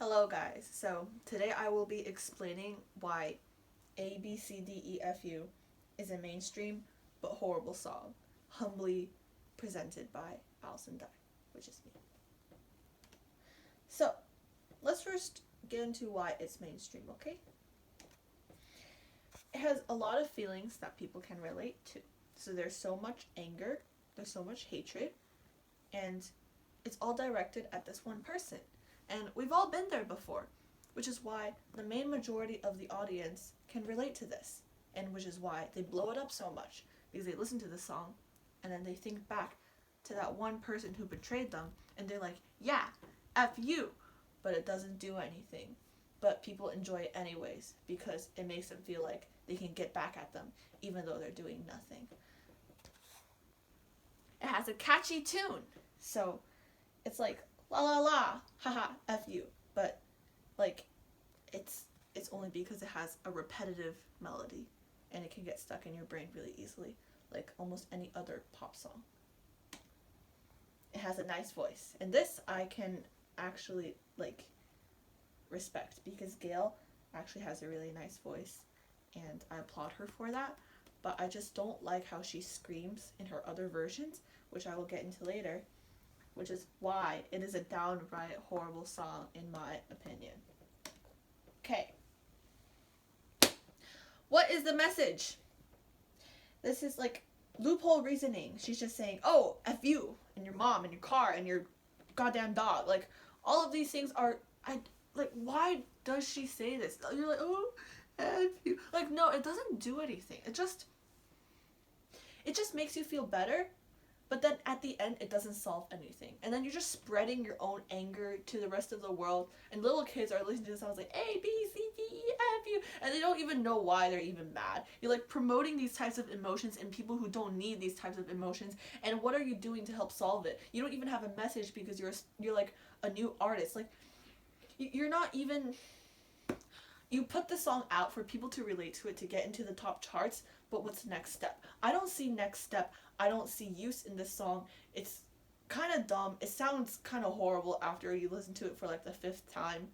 Hello guys, so today I will be explaining why abcdefu is a mainstream but horrible song, humbly presented by Allison Dye, which is me. So, let's first get into why it's mainstream, okay? It has a lot of feelings that people can relate to. So there's so much anger, there's so much hatred, and it's all directed at this one person. And we've all been there before, which is why the main majority of the audience can relate to this, and which is why they blow it up so much, because they listen to the song, and then they think back to that one person who betrayed them, and they're like, yeah, F you, but it doesn't do anything. But people enjoy it anyways, because it makes them feel like they can get back at them, even though they're doing nothing. It has a catchy tune, so it's like, la la la, haha, F you. But, like, it's only because it has a repetitive melody, and it can get stuck in your brain really easily, like almost any other pop song. It has a nice voice, and this I can actually, like, respect, because Gayle actually has a really nice voice, and I applaud her for that, but I just don't like how she screams in her other versions, which I will get into later, which is why it is a downright horrible song in my opinion. Okay. What is the message? This is like loophole reasoning. She's just saying, oh, F you, and your mom, and your car, and your goddamn dog. Like, all of these things are, why does she say this? You're like, oh, F you. Like, no, it doesn't do anything. It just makes you feel better. But then at the end, it doesn't solve anything. And then you're just spreading your own anger to the rest of the world. And little kids are listening to the songs like A, B, C, D, E, F, U. And they don't even know why they're even mad. You're like promoting these types of emotions in people who don't need these types of emotions. And what are you doing to help solve it? You don't even have a message because you're like a new artist. Like, you're not even... You put the song out for people to relate to it, to get into the top charts, but what's the next step? I don't see next step. I don't see use in this song. It's kind of dumb. It sounds kind of horrible after you listen to it for like the 5th time.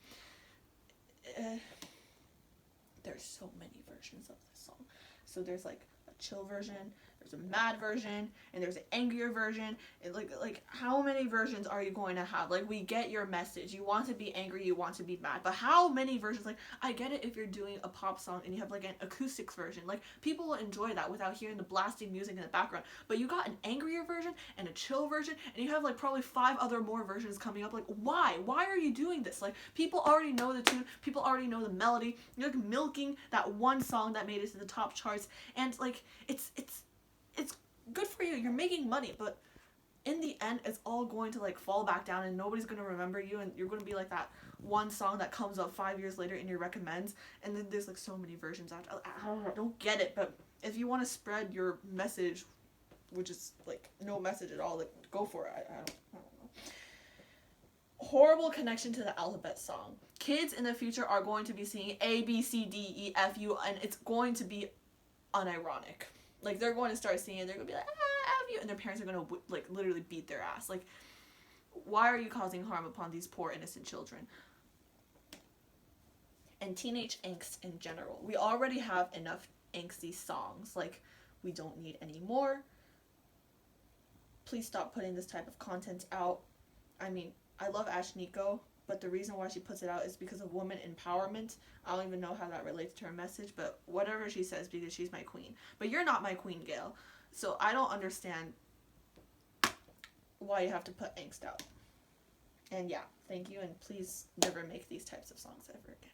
There's so many versions of this song. So there's like a chill version, there's a mad version, and there's an angrier version. And like how many versions are you going to have? Like, we get your message. You want to be angry, you want to be mad. But how many versions? Like, I get it if you're doing a pop song and you have like an acoustics version. Like, people will enjoy that without hearing the blasting music in the background. But you got an angrier version and a chill version, and you have like probably 5 other more versions coming up. Like, why? Why are you doing this? Like, people already know the tune, people already know the melody. You're like milking that one song that made it to the top charts, and like it's good for you. You're making money, but in the end, it's all going to like fall back down, and nobody's gonna remember you, and you're gonna be like that one song that comes up 5 years later in your recommends, and then there's like so many versions after. I don't get it, but if you want to spread your message, which is like no message at all, like go for it. I don't know. Horrible connection to the alphabet song. Kids in the future are going to be singing A, B, C, D, E, F, U, and it's going to be unironic. Like, they're going to start singing, they're going to be like, ah, F you, and their parents are going to, like, literally beat their ass. Like, why are you causing harm upon these poor, innocent children? And teenage angst in general. We already have enough angsty songs. Like, we don't need any more. Please stop putting this type of content out. I mean, I love Ashniko, but the reason why she puts it out is because of woman empowerment. I don't even know how that relates to her message, but whatever she says, because she's my queen. But you're not my queen, Gayle. So I don't understand why you have to put angst out. And yeah, thank you, and please never make these types of songs ever again.